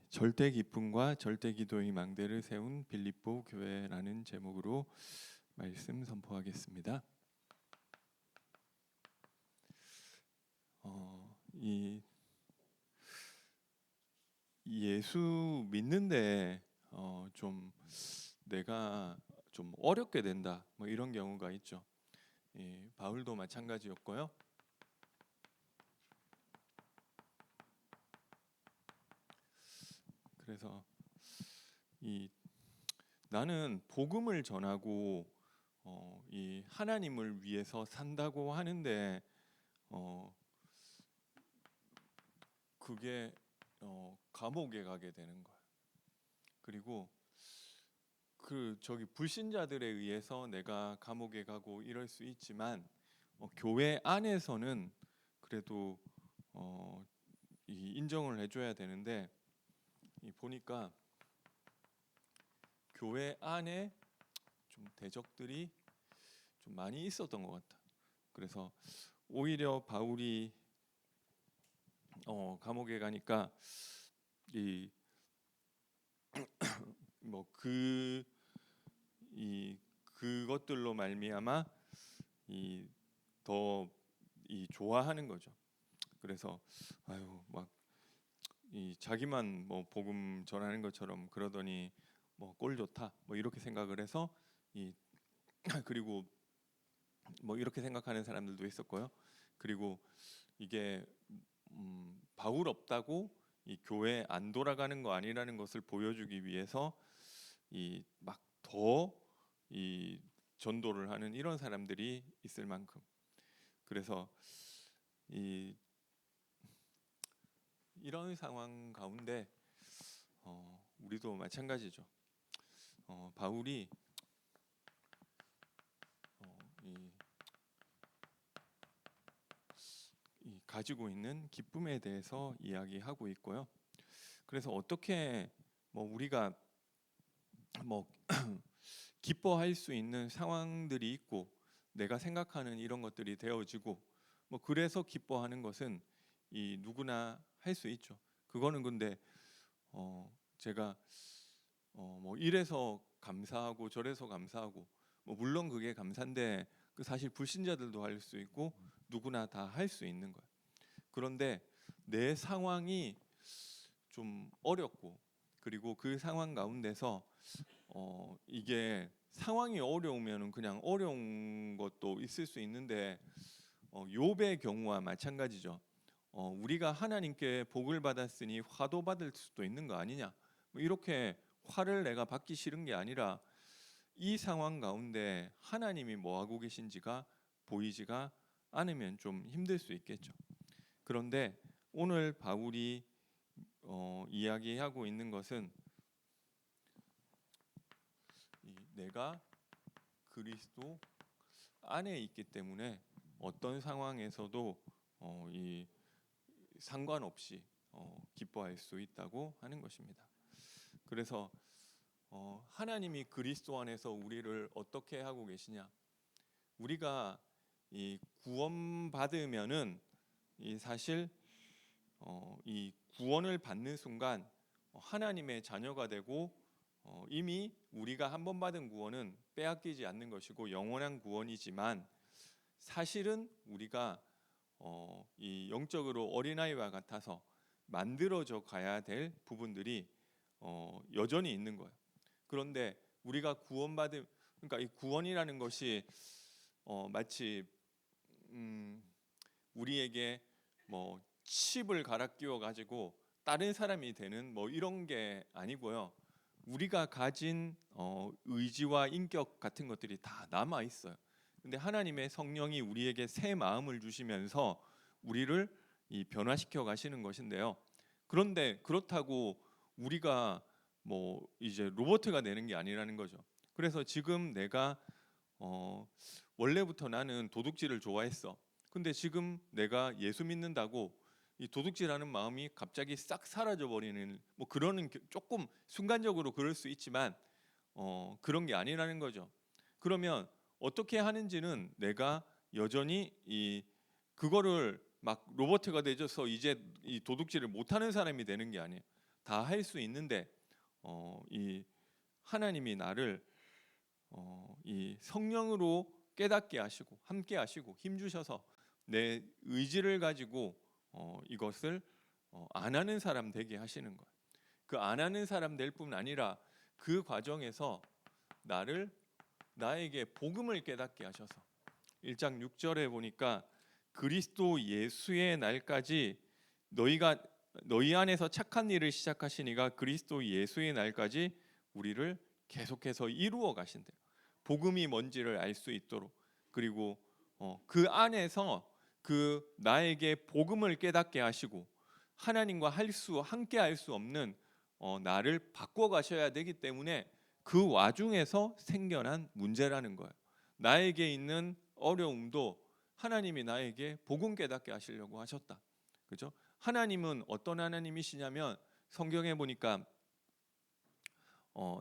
절대 기쁨과 절대 기도의 망대를 세운 빌립보 교회라는 제목으로 말씀 선포하겠습니다. 이 예수 믿는데 좀 내가 좀 어렵게 된다, 뭐 이런 경우가 있죠. 바울도 마찬가지였고요. 그래서 나는 복음을 전하고 이 하나님을 위해서 산다고 하는데 그게 감옥에 가게 되는 거야. 그리고 저기 불신자들에 의해서 내가 감옥에 가고 이럴 수 있지만 교회 안에서는 그래도 이 인정을 해줘야 되는데, 보니까 교회 안에 좀 대적들이 좀 많이 있었던 것 같다. 그래서 오히려 바울이 감옥에 가니까 그것들로 말미암아 더 좋아하는 거죠. 그래서 막 자기만 뭐 복음 전하는 것처럼 그러더니 뭐 꼴 좋다, 뭐 이렇게 생각을 해서 그리고 뭐 이렇게 생각하는 사람들도 있었고요. 그리고 이게 바울 없다고 이 교회 안 돌아가는 거 아니라는 것을 보여주기 위해서 막 더 전도를 하는 이런 사람들이 있을 만큼, 그래서 이런 상황 가운데 우리도 마찬가지죠. 바울이 가지고 있는 기쁨에 대해서 이야기하고 있고요. 그래서 어떻게 우리가 기뻐할 수 있는 상황들이 있고 내가 생각하는 이런 것들이 되어지고 그래서 기뻐하는 것은 누구나 할 수 있죠. 그거는 근데 제가 이래서 감사하고 저래서 감사하고 물론 그게 감사인데 사실 불신자들도 할 수 있고 누구나 다 할 수 있는 거예요. 그런데 내 상황이 좀 어렵고, 그리고 그 상황 가운데서 이게 상황이 어려우면 그냥 어려운 것도 있을 수 있는데 욥의 경우와 마찬가지죠. 우리가 하나님께 복을 받았으니 화도 받을 수도 있는 거 아니냐, 이렇게 화를 내가 받기 싫은 게 아니라 이 상황 가운데 하나님이 뭐 하고 계신지가 보이지가 않으면 좀 힘들 수 있겠죠. 그런데 오늘 바울이 이야기하고 있는 것은 내가 그리스도 안에 있기 때문에 어떤 상황에서도 상관없이 기뻐할 수 있다고 하는 것입니다. 그래서 하나님이 그리스도 안에서 우리를 어떻게 하고 계시냐? 우리가 구원 받으면은 사실 이 구원을 받는 순간 하나님의 자녀가 되고 이미 우리가 한 번 받은 구원은 빼앗기지 않는 것이고 영원한 구원이지만, 사실은 우리가 이 영적으로 어린아이와 같아서 만들어져 가야 될 부분들이 여전히 있는 거예요. 그런데 우리가 구원받은, 그러니까 이 구원이라는 것이 마치 우리에게 칩을 갈아 끼워 가지고 다른 사람이 되는 이런 게 아니고요. 우리가 가진 의지와 인격 같은 것들이 다 남아 있어요. 근데 하나님의 성령이 우리에게 새 마음을 주시면서 우리를 변화시켜 가시는 것인데요. 그런데 그렇다고 우리가 이제 로봇가 되는 게 아니라는 거죠. 그래서 지금 내가 원래부터 나는 도둑질을 좋아했어. 근데 지금 내가 예수 믿는다고 이 도둑질하는 마음이 갑자기 싹 사라져 버리는 그러는 조금 순간적으로 그럴 수 있지만 그런 게 아니라는 거죠. 그러면 어떻게 하는지는 내가 여전히 그거를 막 로봇가 되져서 이제 이 도둑질을 못하는 사람이 되는 게 아니에요. 다 할 수 있는데 이 하나님이 나를 이 성령으로 깨닫게 하시고 함께 하시고 힘 주셔서 내 의지를 가지고 이것을 안 하는 사람 되게 하시는 거예요. 그 안 하는 사람 될 뿐 아니라 그 과정에서 나에게 복음을 깨닫게 하셔서 1장 6절에 보니까 그리스도 예수의 날까지 너희 안에서 착한 일을 시작하시니가 그리스도 예수의 날까지 우리를 계속해서 이루어 가신대요. 복음이 뭔지를 알 수 있도록, 그리고 그 안에서 그 나에게 복음을 깨닫게 하시고 하나님과 함께 할 수 없는 나를 바꿔 가셔야 되기 때문에 그 와중에서 생겨난 문제라는 거예요. 나에게 있는 어려움도 하나님이 나에게 복음 깨닫게 하시려고 하셨다. 그죠? 하나님은 어떤 하나님이시냐면 성경에 보니까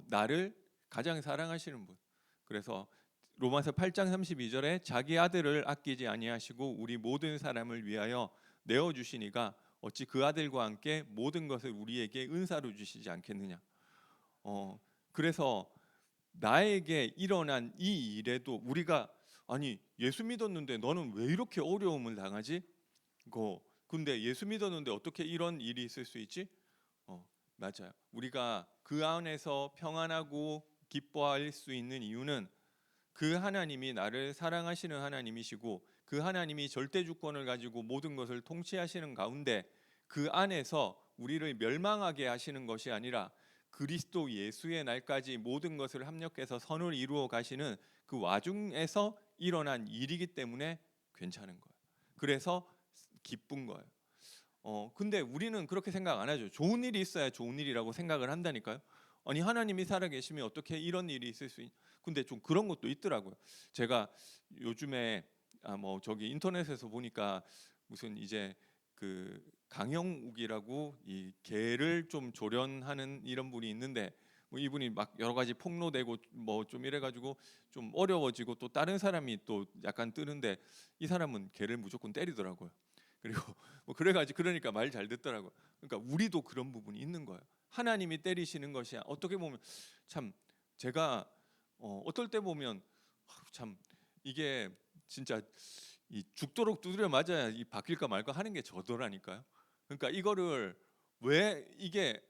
나를 가장 사랑하시는 분. 그래서 로마서 8장 32절에 자기 아들을 아끼지 아니하시고 우리 모든 사람을 위하여 내어 주시니가 어찌 그 아들과 함께 모든 것을 우리에게 은사로 주시지 않겠느냐. 그래서 나에게 일어난 이 일에도 우리가 아니 예수 믿었는데 너는 왜 이렇게 어려움을 당하지? 근데 예수 믿었는데 어떻게 이런 일이 있을 수 있지? 맞아요. 우리가 그 안에서 평안하고 기뻐할 수 있는 이유는 그 하나님이 나를 사랑하시는 하나님이시고 그 하나님이 절대 주권을 가지고 모든 것을 통치하시는 가운데 그 안에서 우리를 멸망하게 하시는 것이 아니라 그리스도 예수의 날까지 모든 것을 합력해서 선을 이루어 가시는 그 와중에서 일어난 일이기 때문에 괜찮은 거예요. 그래서 기쁜 거예요. 근데 우리는 그렇게 생각 안 하죠. 좋은 일이 있어야 좋은 일이라고 생각을 한다니까요. 아니 하나님이 살아 계시면 어떻게 이런 일이 있을 수 근데 좀 그런 것도 있더라고요. 제가 요즘에 뭐 저기 인터넷에서 보니까 무슨 이제 그 강형욱이라고 이 개를 좀 조련하는 이런 분이 있는데 뭐 이분이 막 여러 가지 폭로되고 뭐 좀 이래가지고 좀 어려워지고 또 다른 사람이 또 약간 뜨는데 이 사람은 개를 무조건 때리더라고요. 그리고 뭐 그래가지고 그러니까 말 잘 듣더라고요. 그러니까 우리도 그런 부분이 있는 거예요. 하나님이 때리시는 것이 어떻게 보면 참 제가 어떨 때 보면 참 이게 진짜 이 죽도록 두드려 맞아야 이 바뀔까 말까 하는 게 저더라니까요. 그러니까 이거를 왜 이게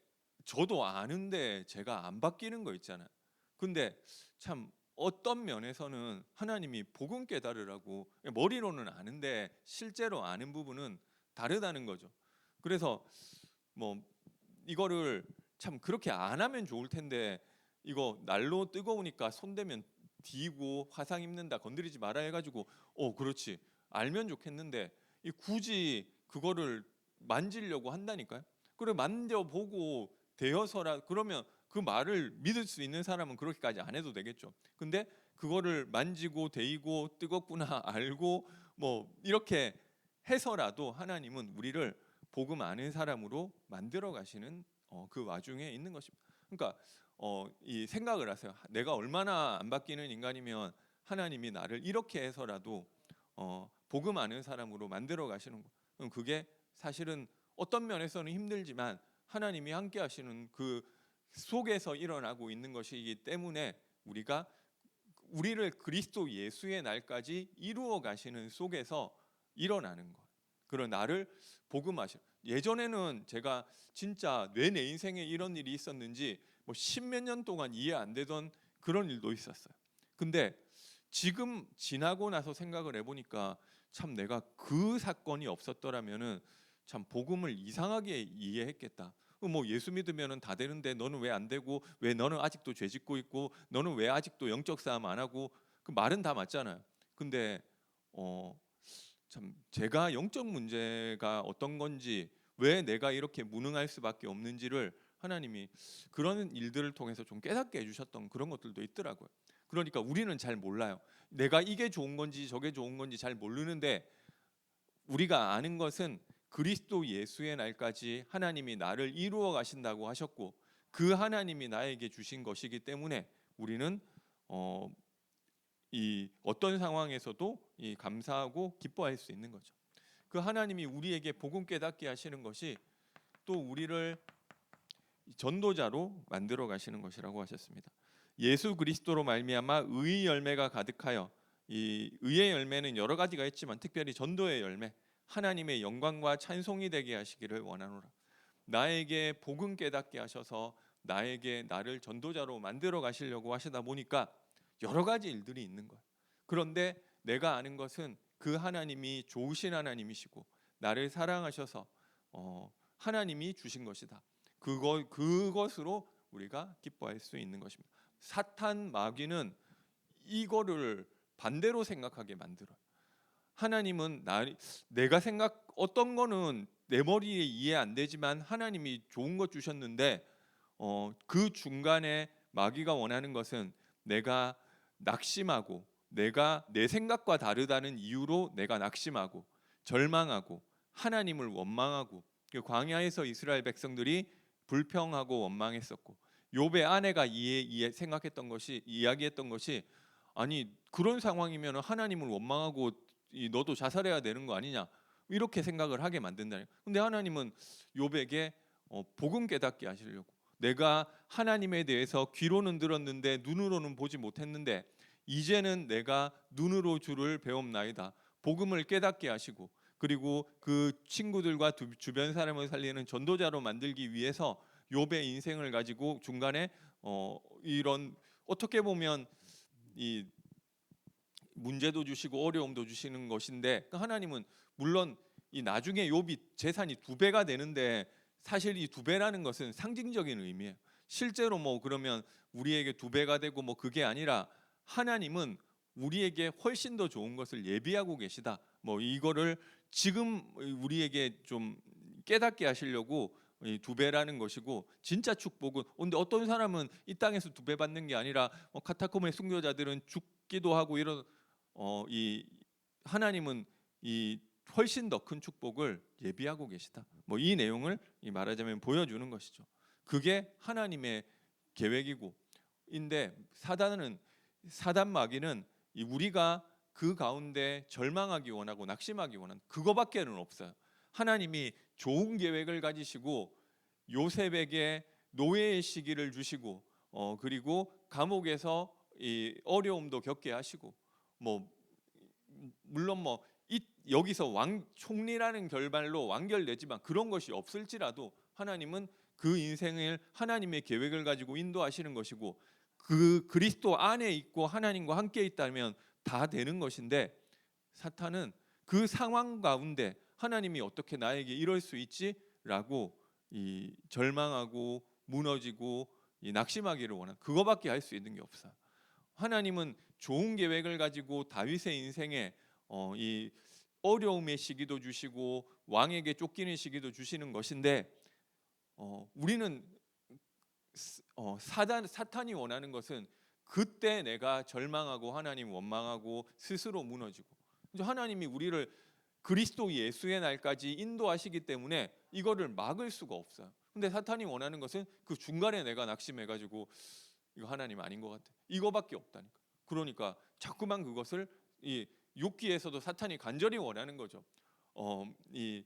저도 아는데 제가 안 바뀌는 거 있잖아요. 근데 참 어떤 면에서는 하나님이 복음 깨달으라고 머리로는 아는데 실제로 아는 부분은 다르다는 거죠. 그래서 뭐 이거를 참 그렇게 안 하면 좋을 텐데 이거 난로 뜨거우니까 손대면 뒤고 화상 입는다 건드리지 마라 해가지고 그렇지 알면 좋겠는데 굳이 그거를 만지려고 한다니까요. 그래 만져보고 되어서라 그러면 그 말을 믿을 수 있는 사람은 그렇게까지 안 해도 되겠죠. 근데 그거를 만지고 데이고 뜨겁구나 알고 뭐 이렇게 해서라도 하나님은 우리를 복음 아는 사람으로 만들어 가시는 그 와중에 있는 것입니다. 그러니까 이 생각을 하세요. 내가 얼마나 안 바뀌는 인간이면 하나님이 나를 이렇게 해서라도 복음 아는 사람으로 만들어 가시는 거. 그럼 그게 사실은 어떤 면에서는 힘들지만 하나님이 함께 하시는 그 속에서 일어나고 있는 것이기 때문에 우리를 그리스도 예수의 날까지 이루어 가시는 속에서 일어나는 것. 그런 나를 복음하시. 예전에는 제가 진짜 왜 내 인생에 이런 일이 있었는지 뭐 십몇 년 동안 이해 안 되던 그런 일도 있었어요. 근데 지금 지나고 나서 생각을 해보니까 참 내가 그 사건이 없었더라면은 참 복음을 이상하게 이해했겠다. 뭐 예수 믿으면은 다 되는데 너는 왜 안 되고 왜 너는 아직도 죄 짓고 있고 너는 왜 아직도 영적 싸움 안 하고 그 말은 다 맞잖아요. 근데 참 제가 영적 문제가 어떤 건지 왜 내가 이렇게 무능할 수밖에 없는지를 하나님이 그런 일들을 통해서 좀 깨닫게 해주셨던 그런 것들도 있더라고요. 그러니까 우리는 잘 몰라요. 내가 이게 좋은 건지 저게 좋은 건지 잘 모르는데 우리가 아는 것은 그리스도 예수의 날까지 하나님이 나를 이루어 가신다고 하셨고 그 하나님이 나에게 주신 것이기 때문에 우리는 이 어떤 상황에서도 이 감사하고 기뻐할 수 있는 거죠. 그 하나님이 우리에게 복음 깨닫게 하시는 것이 또 우리를 전도자로 만들어 가시는 것이라고 하셨습니다. 예수 그리스도로 말미암아 의의 열매가 가득하여, 이 의의 열매는 여러 가지가 있지만 특별히 전도의 열매, 하나님의 영광과 찬송이 되게 하시기를 원하노라. 나에게 복음 깨닫게 하셔서 나를 전도자로 만들어 가시려고 하시다 보니까 여러 가지 일들이 있는 거예요. 그런데 내가 아는 것은 그 하나님이 좋으신 하나님이시고 나를 사랑하셔서 하나님이 주신 것이다. 그것으로 우리가 기뻐할 수 있는 것입니다. 사탄 마귀는 이거를 반대로 생각하게 만들어요. 하나님은 내가 어떤 거는 내 머리에 이해 안 되지만 하나님이 좋은 것 주셨는데 그 중간에 마귀가 원하는 것은 내가 낙심하고 내가 내 생각과 다르다는 이유로 내가 낙심하고 절망하고 하나님을 원망하고, 그 광야에서 이스라엘 백성들이 불평하고 원망했었고 욥의 아내가 생각했던 것이 이야기했던 것이, 아니 그런 상황이면 하나님을 원망하고 너도 자살해야 되는 거 아니냐, 이렇게 생각을 하게 만든다니. 근데 하나님은 욥에게 복음 깨닫게 하시려고, 내가 하나님에 대해서 귀로는 들었는데 눈으로는 보지 못했는데 이제는 내가 눈으로 주를 배움나이다. 복음을 깨닫게 하시고 그리고 그 친구들과 주변 사람을 살리는 전도자로 만들기 위해서 욥의 인생을 가지고 중간에 이런 어떻게 보면 이 문제도 주시고 어려움도 주시는 것인데, 하나님은 물론 이 나중에 욥이 재산이 2배가 되는데 사실 이 2배라는 것은 상징적인 의미예요. 실제로 뭐 그러면 우리에게 2배가 되고 뭐 그게 아니라 하나님은 우리에게 훨씬 더 좋은 것을 예비하고 계시다. 뭐 이거를 지금 우리에게 좀 깨닫게 하시려고 이 2배라는 것이고, 진짜 축복은, 근데 어떤 사람은 이 땅에서 2배 받는 게 아니라 카타콤의 순교자들은 죽기도 하고 이런 이 하나님은 이 훨씬 더 큰 축복을 예비하고 계시다. 뭐 이 내용을 말하자면 보여주는 것이죠. 그게 하나님의 계획이고, 인데 사단 마귀는 우리가 그 가운데 절망하기 원하고 낙심하기 원한 그거밖에는 없어요. 하나님이 좋은 계획을 가지시고 요셉에게 노예의 시기를 주시고 그리고 감옥에서 이 어려움도 겪게 하시고, 뭐 물론 여기서 총리라는 결말로 완결되지만 그런 것이 없을지라도 하나님은 그 인생을 하나님의 계획을 가지고 인도하시는 것이고, 그 그리스도 안에 있고 하나님과 함께 있다면 다 되는 것인데, 사탄은 그 상황 가운데 하나님이 어떻게 나에게 이럴 수 있지라고 이 절망하고 무너지고 이 낙심하기를 원한, 그거밖에 할 수 있는 게 없어요. 하나님은 좋은 계획을 가지고 다윗의 인생에 이 어려움의 시기도 주시고 왕에게 쫓기는 시기도 주시는 것인데, 우리는 사탄이 원하는 것은 그때 내가 절망하고 하나님 원망하고 스스로 무너지고, 하나님이 우리를 그리스도 예수의 날까지 인도하시기 때문에 이거를 막을 수가 없어요. 근데 사탄이 원하는 것은 그 중간에 내가 낙심해가지고 이거 하나님 아닌 것 같아, 이거밖에 없다니까. 그러니까 자꾸만 그것을 이 6기에서도 사탄이 간절히 원하는 거죠. 이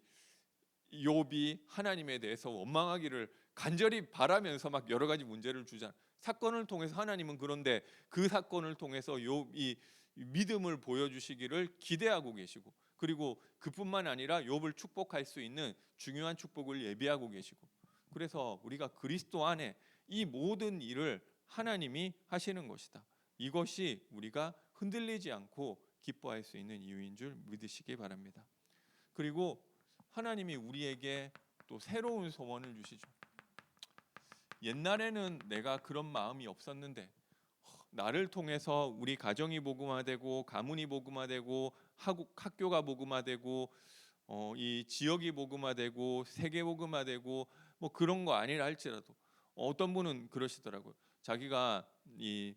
욥이 하나님에 대해서 원망하기를 간절히 바라면서 막 여러 가지 문제를 주잖아. 사건을 통해서 하나님은 그런데 그 사건을 통해서 욥이 믿음을 보여주시기를 기대하고 계시고, 그리고 그뿐만 아니라 욥을 축복할 수 있는 중요한 축복을 예비하고 계시고, 그래서 우리가 그리스도 안에 이 모든 일을 하나님이 하시는 것이다. 이것이 우리가 흔들리지 않고 기뻐할 수 있는 이유인 줄 믿으시기 바랍니다. 그리고 하나님이 우리에게 또 새로운 소원을 주시죠. 옛날에는 내가 그런 마음이 없었는데 나를 통해서 우리 가정이 복음화되고 가문이 복음화되고 학교가 복음화되고 이 지역이 복음화되고 세계 복음화되고 뭐 그런 거 아니라 할지라도, 어떤 분은 그러시더라고요. 자기가 이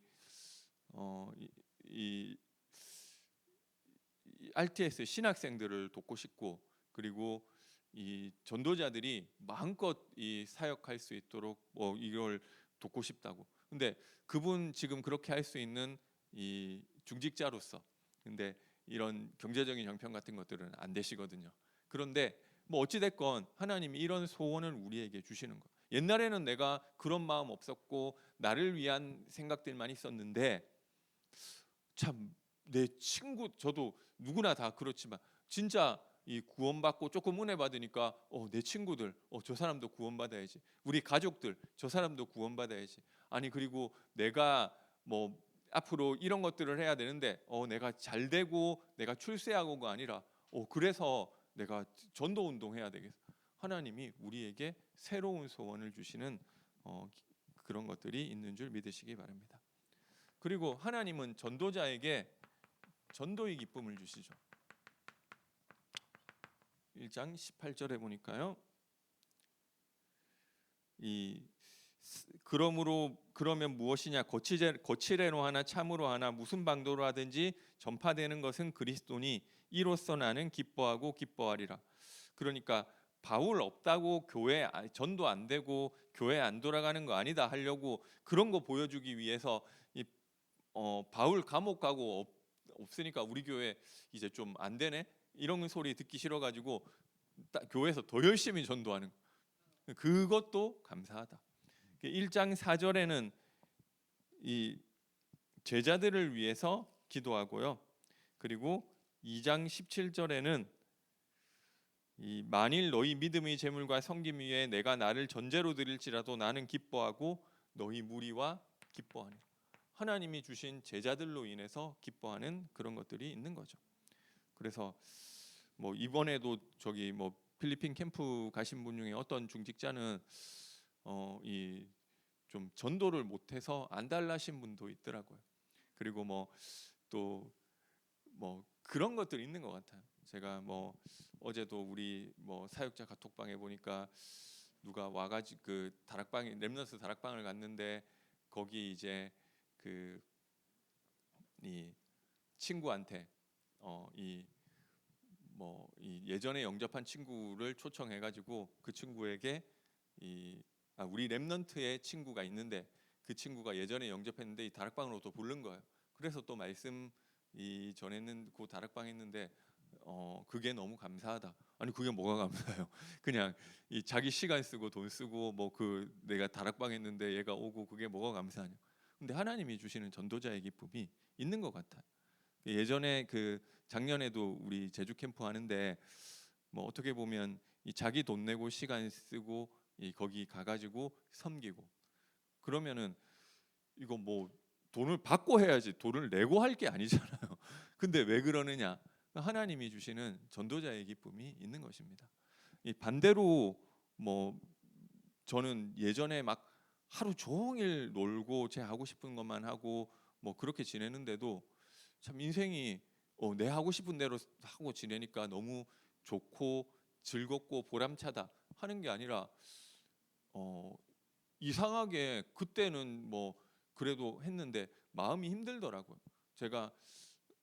RTS 신학생들을 돕고 싶고, 그리고 이 전도자들이 마음껏 이 사역할 수 있도록 이걸 돕고 싶다고. 근데 그분 지금 그렇게 할 수 있는 이 중직자로서, 근데 이런 경제적인 형편 같은 것들은 안 되시거든요. 그런데 뭐 어찌 됐건 하나님이 이런 소원을 우리에게 주시는 거예요. 옛날에는 내가 그런 마음 없었고 나를 위한 생각들만 있었는데 참 내 친구, 저도 누구나 다 그렇지만 진짜 이 구원받고 조금 은혜 받으니까 내 친구들 저 사람도 구원받아야지, 우리 가족들 저 사람도 구원받아야지. 아니 그리고 내가 뭐 앞으로 이런 것들을 해야 되는데 내가 잘 되고 내가 출세하고가 아니라 그래서 내가 전도 운동 해야 되겠어. 하나님이 우리에게 새로운 소원을 주시는 그런 것들이 있는 줄 믿으시기 바랍니다. 그리고 하나님은 전도자에게 전도의 기쁨을 주시죠. 1장 18절에 보니까요. 그러면 무엇이냐, 거칠애로 하나 참으로 하나 무슨 방도로 하든지 전파되는 것은 그리스도니 이로써 나는 기뻐하고 기뻐하리라. 그러니까 바울 없다고 교회 전도 안 되고 교회 안 돌아가는 거 아니다 하려고 그런 거 보여주기 위해서 바울 감옥 가고 없으니까 우리 교회 이제 좀 안 되네 이런 소리 듣기 싫어가지고 교회에서 더 열심히 전도하는 거. 그것도 감사하다. 1장 4절에는 이 제자들을 위해서 기도하고요. 그리고 2장 17절에는 만일 너희 믿음의 재물과 섬김 위에 내가 나를 전제로 드릴지라도 나는 기뻐하고 너희 무리와 기뻐하니, 하나님이 주신 제자들로 인해서 기뻐하는 그런 것들이 있는 거죠. 그래서 뭐 이번에도 저기 뭐 필리핀 캠프 가신 분 중에 어떤 중직자는 이 좀 전도를 못해서 안달나신 분도 있더라고요. 그리고 뭐 또 뭐 그런 것들이 있는 것 같아요. 제가 뭐 어제도 우리 뭐 사역자 카톡방에 보니까 누가 와가지고 그 다락방에 렘넌트 다락방을 갔는데 거기 이제 그 이 친구한테 이 예전에 영접한 친구를 초청해가지고 그 친구에게 우리 렘넌트의 친구가 있는데 그 친구가 예전에 영접했는데 이 다락방으로 또 부른 거예요. 그래서 또 말씀 전했는 그 다락방 했는데 그게 너무 감사하다. 아니 그게 뭐가 감사해요? 그냥 이 자기 시간 쓰고 돈 쓰고 뭐 그 내가 다락방 했는데 얘가 오고 그게 뭐가 감사하냐? 근데 하나님이 주시는 전도자의 기쁨이 있는 것 같아요. 예전에 그 작년에도 우리 제주 캠프 하는데 뭐 어떻게 보면 이 자기 돈 내고 시간 쓰고 거기 가가지고 섬기고 그러면은 이거 뭐 돈을 받고 해야지 돈을 내고 할 게 아니잖아요. 근데 왜 그러느냐? 하나님이 주시는 전도자의 기쁨이 있는 것입니다. 이 반대로 뭐 저는 예전에 막 하루 종일 놀고 제 하고 싶은 것만 하고 뭐 그렇게 지내는데도 참 인생이 내 하고 싶은 대로 하고 지내니까 너무 좋고 즐겁고 보람차다 하는 게 아니라 이상하게 그때는 뭐 그래도 했는데 마음이 힘들더라고요. 제가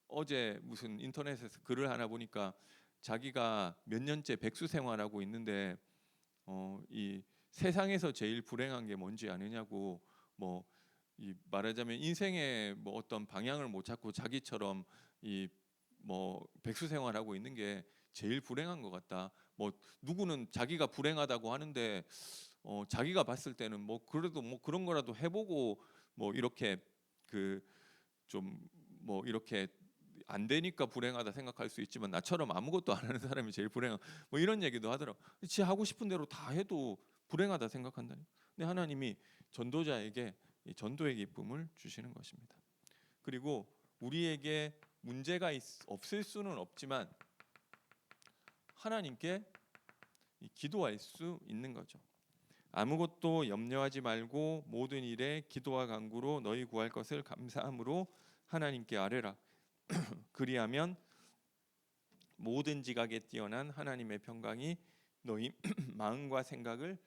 어제 무슨 인터넷에서 글을 하나 보니까 자기가 몇 년째 백수 생활하고 있는데 이 세상에서 제일 불행한 게 뭔지 아느냐고, 뭐 이 말하자면 인생의 뭐 어떤 방향을 못 찾고 자기처럼 이 뭐 백수 생활하고 있는 게 제일 불행한 것 같다. 뭐 누구는 자기가 불행하다고 하는데 자기가 봤을 때는 뭐 그래도 뭐 그런 거라도 해보고 뭐 이렇게 그 좀 뭐 이렇게 안 되니까 불행하다 생각할 수 있지만 나처럼 아무것도 안 하는 사람이 제일 불행한, 뭐 이런 얘기도 하더라고. 지 하고 싶은 대로 다 해도 불행하다 생각한다니. 근데 하나님이 전도자에게 이 전도의 기쁨을 주시는 것입니다. 그리고 우리에게 문제가 없을 수는 없지만 하나님께 기도할 수 있는 거죠. 아무것도 염려하지 말고 모든 일에 기도와 간구로 너희 구할 것을 감사함으로 하나님께 아뢰라. 그리하면 모든 지각에 뛰어난 하나님의 평강이 너희 마음과 생각을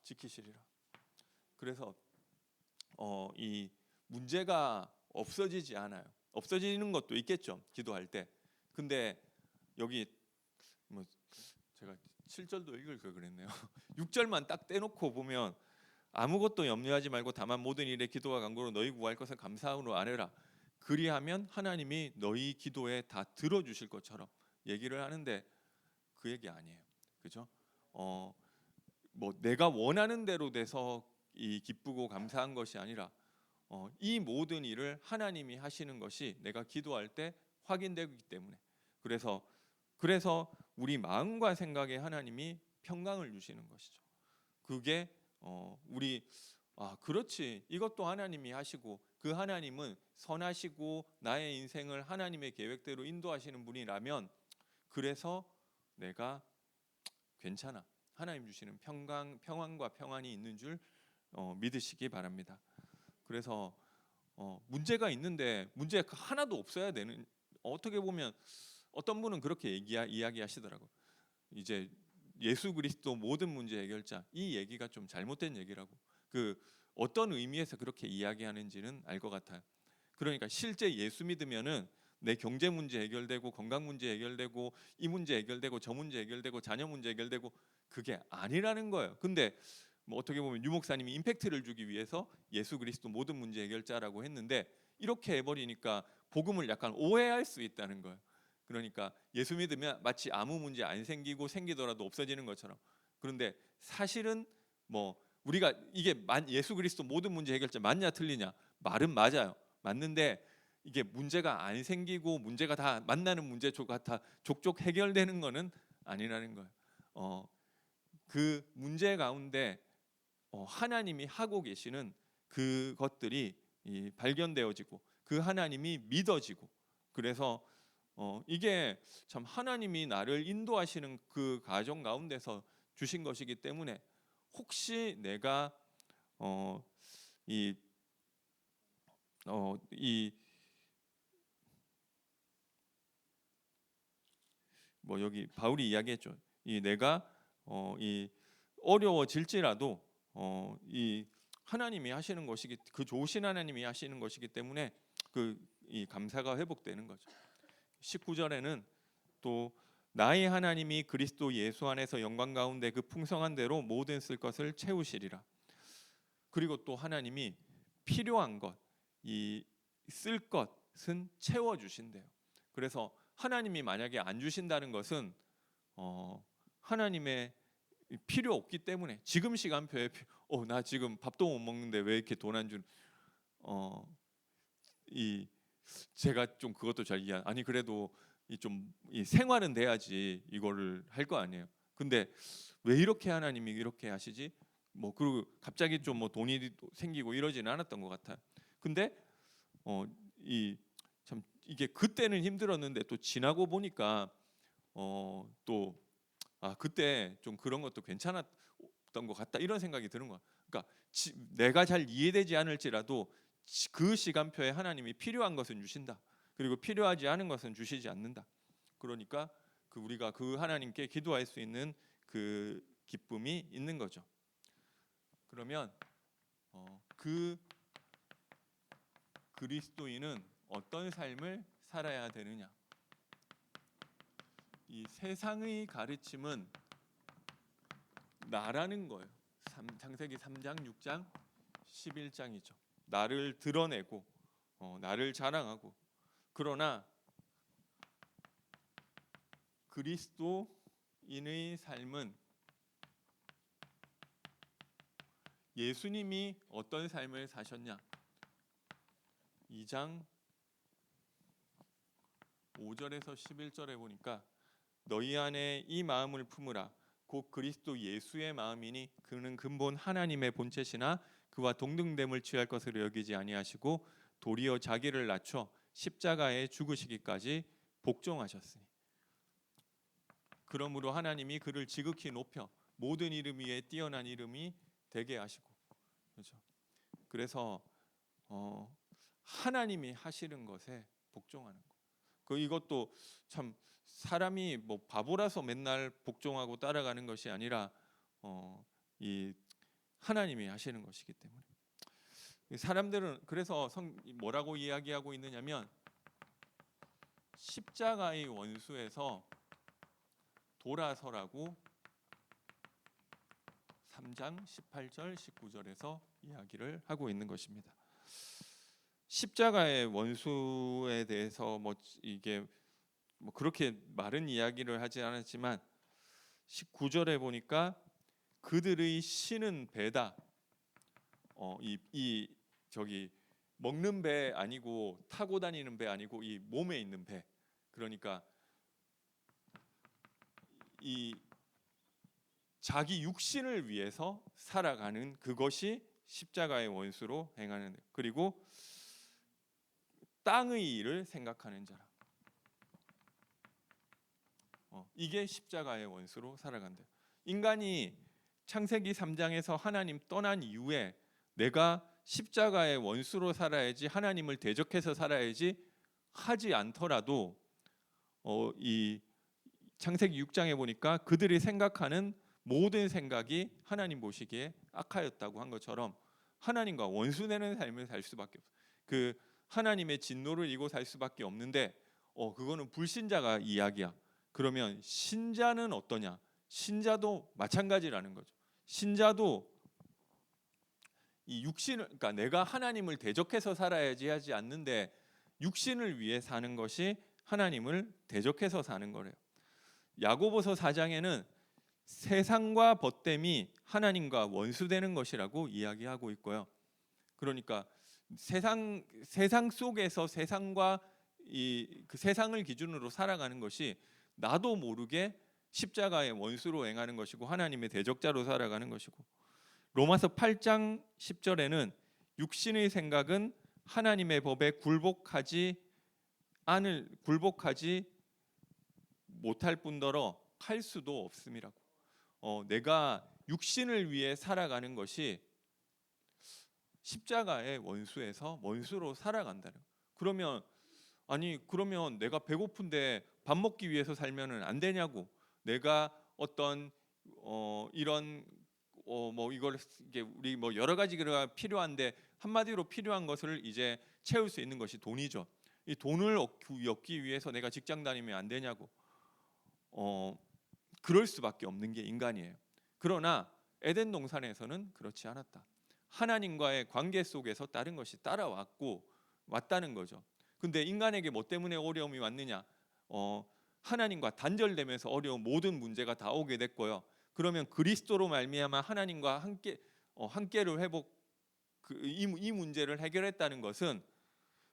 지키시리라. 그래서 이 문제가 없어지지 않아요. 없어지는 것도 있겠죠, 기도할 때. 근데 여기 뭐 제가 7절도 읽을 걸 그랬네요. 6절만 딱 떼놓고 보면 아무것도 염려하지 말고 다만 모든 일에 기도와 간구로 너희 구할 것을 감사함으로 아뢰라. 그리하면 하나님이 너희 기도에 다 들어주실 것처럼 얘기를 하는데 그 얘기 아니에요. 그죠? 뭐 내가 원하는 대로 돼서 이 기쁘고 감사한 것이 아니라 이 모든 일을 하나님이 하시는 것이 내가 기도할 때 확인되기 때문에 그래서 우리 마음과 생각에 하나님이 평강을 주시는 것이죠. 그게 우리 그렇지, 이것도 하나님이 하시고 그 하나님은 선하시고 나의 인생을 하나님의 계획대로 인도하시는 분이라면 그래서 내가 괜찮아, 하나님 주시는 평안과 평안이 있는 줄 믿으시기 바랍니다. 그래서 문제가 있는데 문제가 하나도 없어야 되는, 어떻게 보면 어떤 분은 그렇게 이야기하시더라고. 이제 예수 그리스도 모든 문제 해결자, 이 얘기가 좀 잘못된 얘기라고. 그 어떤 의미에서 그렇게 이야기하는지는 알 것 같아요. 그러니까 실제 예수 믿으면은 내 경제 문제 해결되고 건강 문제 해결되고 이 문제 해결되고 저 문제 해결되고 자녀 문제 해결되고, 그게 아니라는 거예요. 근데 뭐 어떻게 보면 유 목사님이 임팩트를 주기 위해서 예수 그리스도 모든 문제 해결자라고 했는데 이렇게 해버리니까 복음을 약간 오해할 수 있다는 거예요. 그러니까 예수 믿으면 마치 아무 문제 안 생기고 생기더라도 없어지는 것처럼. 그런데 사실은 뭐 우리가 이게 예수 그리스도 모든 문제 해결자 맞냐 틀리냐, 말은 맞아요. 맞는데 이게 문제가 안 생기고 문제가 다 만나는 문제가 다 족족 해결되는 거는 아니라는 거예요. 그 문제 가운데 하나님이 하고 계시는 그것들이 발견되어지고 그 하나님이 믿어지고, 그래서 이게 참 하나님이 나를 인도하시는 그 과정 가운데서 주신 것이기 때문에 혹시 내가 이 뭐 여기 바울이 이야기했죠. 이 내가 이 어려워질지라도 이 하나님이 하시는 것이기, 그 좋으신 하나님이 하시는 것이기 때문에 그 이 감사가 회복되는 거죠. 19절에는 또 나의 하나님이 그리스도 예수 안에서 영광 가운데 그 풍성한 대로 모든 쓸 것을 채우시리라. 그리고 또 하나님이 필요한 것, 이 쓸 것은 채워 주신대요. 그래서 하나님이 만약에 안 주신다는 것은 하나님의 필요 없기 때문에, 지금 시간표에 나 지금 밥도 못 먹는데 왜 이렇게 돈 안 준, 이 제가 좀 그것도 잘 이해, 아니 그래도 이 생활은 돼야지 이거를 할 거 아니에요. 근데 왜 이렇게 하나님이 이렇게 하시지? 뭐 그리고 갑자기 좀 뭐 돈이 생기고 이러지는 않았던 것 같아요. 근데 이 참 이게 그때는 힘들었는데 또 지나고 보니까 또 그때 좀 그런 것도 괜찮았던 것 같다, 이런 생각이 드는 거야. 그러니까 내가 잘 이해되지 않을지라도 그 시간표에 하나님이 필요한 것은 주신다. 그리고 필요하지 않은 것은 주시지 않는다. 그러니까 우리가 그 하나님께 기도할 수 있는 그 기쁨이 있는 거죠. 그러면 그 그리스도인은 어떤 삶을 살아야 되느냐? 이 세상의 가르침은 나라는 거예요. 창세기 3장, 6장, 11장이죠. 나를 드러내고 나를 자랑하고. 그러나 그리스도인의 삶은 예수님이 어떤 삶을 사셨냐? 2장 5절에서 11절에 보니까 너희 안에 이 마음을 품으라. 곧 그리스도 예수의 마음이니 그는 근본 하나님의 본체시나 그와 동등됨을 취할 것으로 여기지 아니하시고 도리어 자기를 낮춰 십자가에 죽으시기까지 복종하셨으니. 그러므로 하나님이 그를 지극히 높여 모든 이름 위에 뛰어난 이름이 되게 하시고. 그렇죠. 그래서 하나님이 하시는 것에 복종하는 거. 이것도 참 사람이 뭐 바보라서 맨날 복종하고 따라가는 것이 아니라 이 하나님이 하시는 것이기 때문에. 사람들은 그래서 뭐라고 이야기하고 있느냐면 십자가의 원수에서 돌아서라고 3장 18절 19절에서 이야기를 하고 있는 것입니다. 십자가의 원수에 대해서 뭐 이게 그렇게 마른 이야기를 하지 않았지만 19절에 보니까 그들의 신은 배다. 이 저기 먹는 배 아니고 타고 다니는 배 아니고 이 몸에 있는 배. 그러니까 이 자기 육신을 위해서 살아가는 그것이 십자가의 원수로 행하는. 그리고 땅의 일을 생각하는 자라. 이게 십자가의 원수로 살아간다. 인간이 창세기 3장에서 하나님 떠난 이후에 내가 십자가의 원수로 살아야지, 하나님을 대적해서 살아야지 하지 않더라도 이 창세기 6장에 보니까 그들이 생각하는 모든 생각이 하나님 보시기에 악하였다고 한 것처럼 하나님과 원수되는 삶을 살 수밖에 없어요. 그 하나님의 진노를 이고 살 수밖에 없는데 그거는 불신자가 이야기야. 그러면 신자는 어떠냐? 신자도 마찬가지라는 거죠. 신자도 이 육신을, 그러니까 내가 하나님을 대적해서 살아야지 하지 않는데 육신을 위해 사는 것이 하나님을 대적해서 사는 거래요. 야고보서 4장에는 세상과 벗됨이 하나님과 원수되는 것이라고 이야기하고 있고요. 그러니까 세상 속에서 세상과 그 세상을 기준으로 살아가는 것이 나도 모르게 십자가의 원수로 행하는 것이고 하나님의 대적자로 살아가는 것이고, 로마서 8장 10절에는 육신의 생각은 하나님의 법에 굴복하지 못할 뿐더러 할 수도 없음이라고. 내가 육신을 위해 살아가는 것이 십자가의 원수로 살아간다는. 그러면 내가 배고픈데 밥 먹기 위해서 살면은 안 되냐고. 내가 어떤 이런 뭐 이걸 이게 우리 뭐 여러 가지가 필요한데 한마디로 필요한 것을 이제 채울 수 있는 것이 돈이죠. 이 돈을 얻기 위해서 내가 직장 다니면 안 되냐고. 그럴 수밖에 없는 게 인간이에요. 그러나 에덴 동산에서는 그렇지 않았다. 하나님과의 관계 속에서 다른 것이 왔다는 거죠. 근데 인간에게 뭐 때문에 어려움이 왔느냐? 하나님과 단절되면서 어려운 모든 문제가 다 오게 됐고요. 그러면 그리스도로 말미암아 하나님과 함께를 이 문제를 해결했다는 것은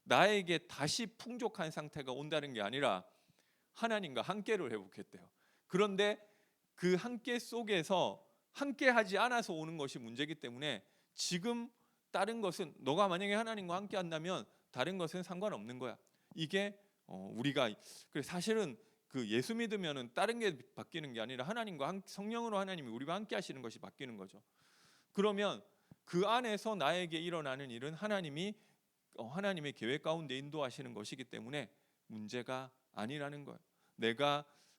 나에게 다시 풍족한 상태가 온다는 게 아니라 하나님과 함께를 회복했대요. 그런데 그 함께 속에서 함께하지 않아서 오는 것이 문제이기 때문에 지금 다른 것은 너가 만약에 하나님과 함께 한다면 다른 것은 상관없는 거야. 이게 우리가 사실은 그 예수 믿으면은 다른 게 바뀌는 게 아니라 성령으로 하나님이 우리와 함께 하시는 것이 바뀌는 거죠. 그러면 그 안에서 나에게 일어나는 일은 하나님의 계획 가운데 인도하시는 것이기 때문에 문제가 아니라는 거예요.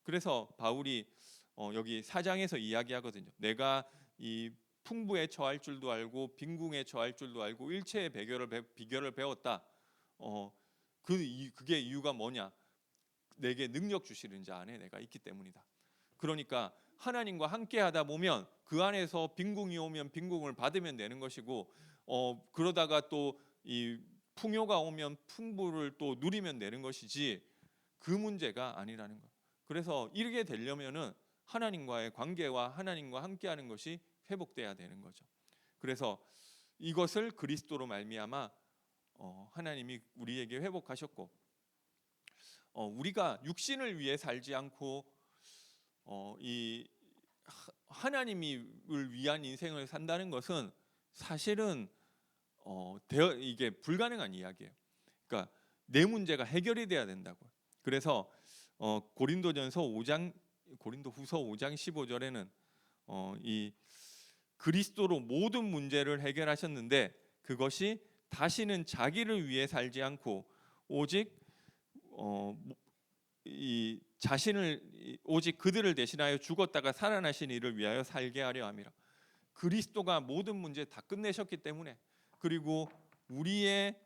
그래서 바울이 여기 4장에서 이야기하거든요. 내가 이 풍부에 처할 줄도 알고 빈궁에 처할 줄도 알고 일체의 비결을 배웠다. 그게 이유가 뭐냐? 내게 능력 주시는 자 안에 내가 있기 때문이다. 그러니까 하나님과 함께 하다 보면 그 안에서 빈궁이 오면 빈궁을 받으면 되는 것이고, 그러다가 또 이 풍요가 오면 풍부를 또 누리면 되는 것이지 그 문제가 아니라는 것. 그래서 이르게 되려면은 하나님과의 관계와 하나님과 함께하는 것이 회복돼야 되는 거죠. 그래서 이것을 그리스도로 말미암아 하나님이 우리에게 회복하셨고, 우리가 육신을 위해 살지 않고 이 하나님을 위한 인생을 산다는 것은 사실은 이게 불가능한 이야기예요. 그러니까 내 문제가 해결이 돼야 된다고. 그래서 고린도후서 5장 15절에는 이 그리스도로 모든 문제를 해결하셨는데 그것이 다시는 자기를 위해 살지 않고 오직 이 자신을 오직 그들을 대신하여 죽었다가 살아나신 이를 위하여 살게 하려 함이라. 그리스도가 모든 문제 다 끝내셨기 때문에, 그리고 우리의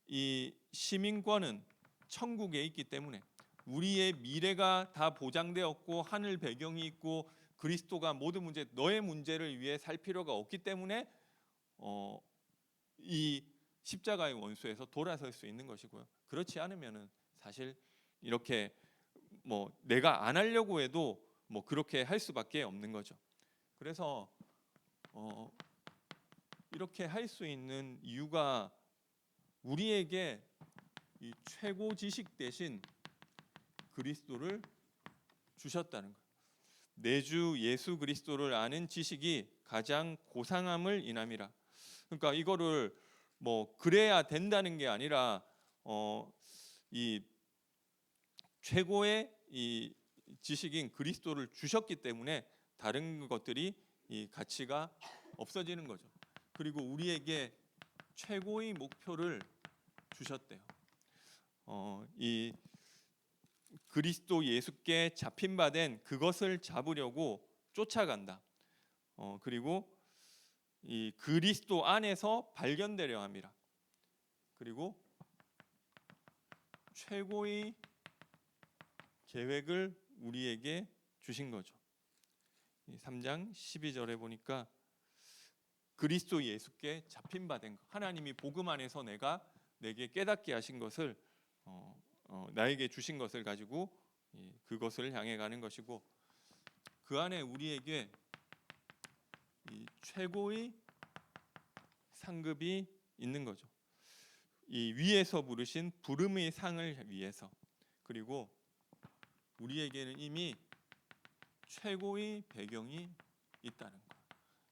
이 시민권은 천국에 있기 때문에 우리의 미래가 다 보장되었고 하늘 배경이 있고 그리스도가 모든 너의 문제를 위해 살 필요가 없기 때문에 이 십자가의 원수에서 돌아설 수 있는 것이고요. 그렇지 않으면은 사실 이렇게 뭐 내가 안 하려고 해도 뭐 그렇게 할 수밖에 없는 거죠. 그래서 이렇게 할 수 있는 이유가 우리에게 이 최고 지식 대신 그리스도를 주셨다는 거예요. 내 주 예수 그리스도를 아는 지식이 가장 고상함을 인함이라. 그러니까 이거를 뭐 그래야 된다는 게 아니라 이 최고의 이 지식인 그리스도를 주셨기 때문에 다른 것들이 이 가치가 없어지는 거죠. 그리고 우리에게 최고의 목표를 주셨대요. 이 그리스도 예수께 잡힌 바 된 그것을 잡으려고 쫓아간다. 그리고 이 그리스도 안에서 발견되려 함이라. 그리고 최고의 계획을 우리에게 주신 거죠. 3장 12절에 보니까 그리스도 예수께 잡힌 바 된 것, 하나님이 복음 안에서 내게 깨닫게 하신 것을 나에게 주신 것을 가지고 그것을 향해 가는 것이고, 그 안에 우리에게 이 최고의 상급이 있는 거죠. 이 위에서 부르신 부름의 상을 위해서. 그리고 우리에게는 이미 최고의 배경이 있다는 거,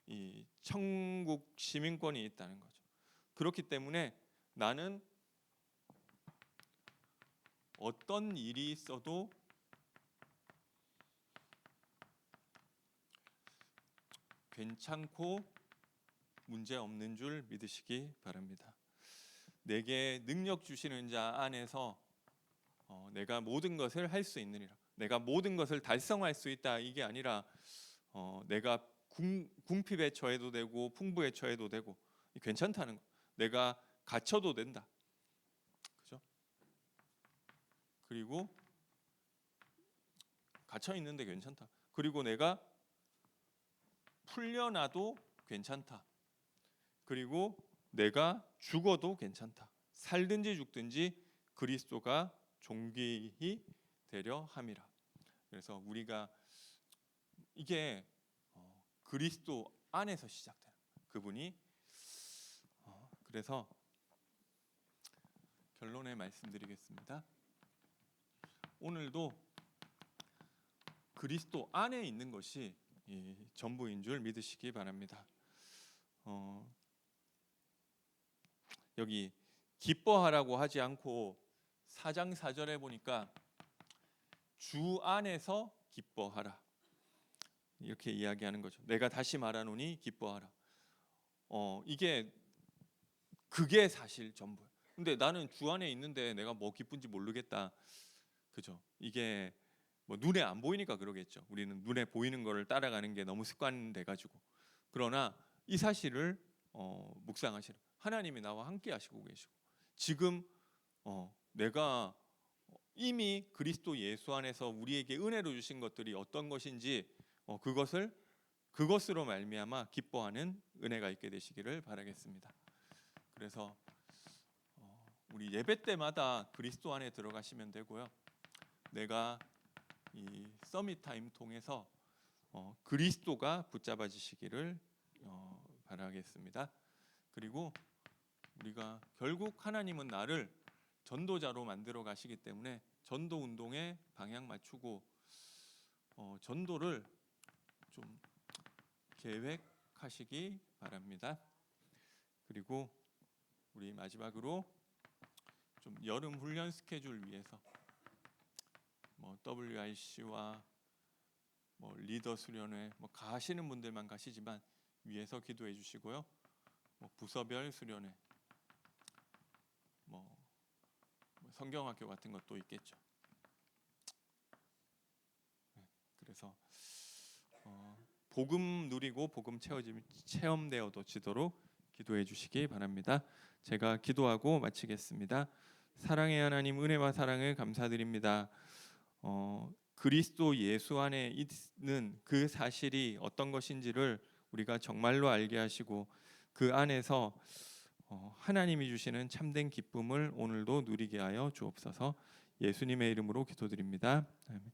이 천국 시민권이 있다는 거죠. 그렇기 때문에 나는 어떤 일이 있어도 괜찮고 문제 없는 줄 믿으시기 바랍니다. 내게 능력 주시는 자 안에서 내가 모든 것을 할 수 있느니라. 내가 모든 것을 달성할 수 있다, 이게 아니라 내가 궁핍에 처해도 되고 풍부에 처해도 되고 괜찮다는 거. 내가 갇혀도 된다. 그죠? 그리고 갇혀 있는데 괜찮다. 그리고 내가 풀려나도 괜찮다. 그리고 내가 죽어도 괜찮다. 살든지 죽든지 그리스도가 존귀히 되려 함이라. 그래서 우리가 이게 그리스도 안에서 시작돼요. 그분이 그래서 결론에 말씀드리겠습니다. 오늘도 그리스도 안에 있는 것이 전부인 줄 믿으시기 바랍니다. 여기 기뻐하라고 하지 않고 4장 4절에 보니까 주 안에서 기뻐하라, 이렇게 이야기하는 거죠. 내가 다시 말하노니 기뻐하라. 그게 사실 전부예요. 근데 나는 주 안에 있는데 내가 뭐 기쁜지 모르겠다. 그죠? 이게 뭐 눈에 안 보이니까 그러겠죠. 우리는 눈에 보이는 거를 따라가는 게 너무 습관돼 가지고. 그러나 이 사실을 묵상하시라. 하나님이 나와 함께 하시고 계시고, 지금 내가 이미 그리스도 예수 안에서 우리에게 은혜로 주신 것들이 어떤 것인지 그것으로 말미암아 기뻐하는 은혜가 있게 되시기를 바라겠습니다. 그래서 우리 예배 때마다 그리스도 안에 들어가시면 되고요. 내가 이 서밋 타임 통해서 그리스도가 붙잡아지시기를 바라겠습니다. 그리고 우리가 결국 하나님은 나를 전도자로 만들어 가시기 때문에 전도 운동에 방향 맞추고 전도를 좀 계획하시기 바랍니다. 그리고 우리 마지막으로 좀 여름 훈련 스케줄 위해서 뭐 WIC와 뭐 리더 수련회 뭐 가시는 분들만 가시지만 위에서 기도해 주시고요. 뭐 부서별 수련회, 뭐 성경학교 같은 것도 있겠죠. 그래서 복음 누리고 복음 체험되어지도록 기도해 주시기 바랍니다. 제가 기도하고 마치겠습니다. 사랑의 하나님, 은혜와 사랑을 감사드립니다. 그리스도 예수 안에 있는 그 사실이 어떤 것인지를 우리가 정말로 알게 하시고, 그 안에서 하나님이 주시는 참된 기쁨을 오늘도 누리게 하여 주옵소서. 예수님의 이름으로 기도드립니다. 아멘.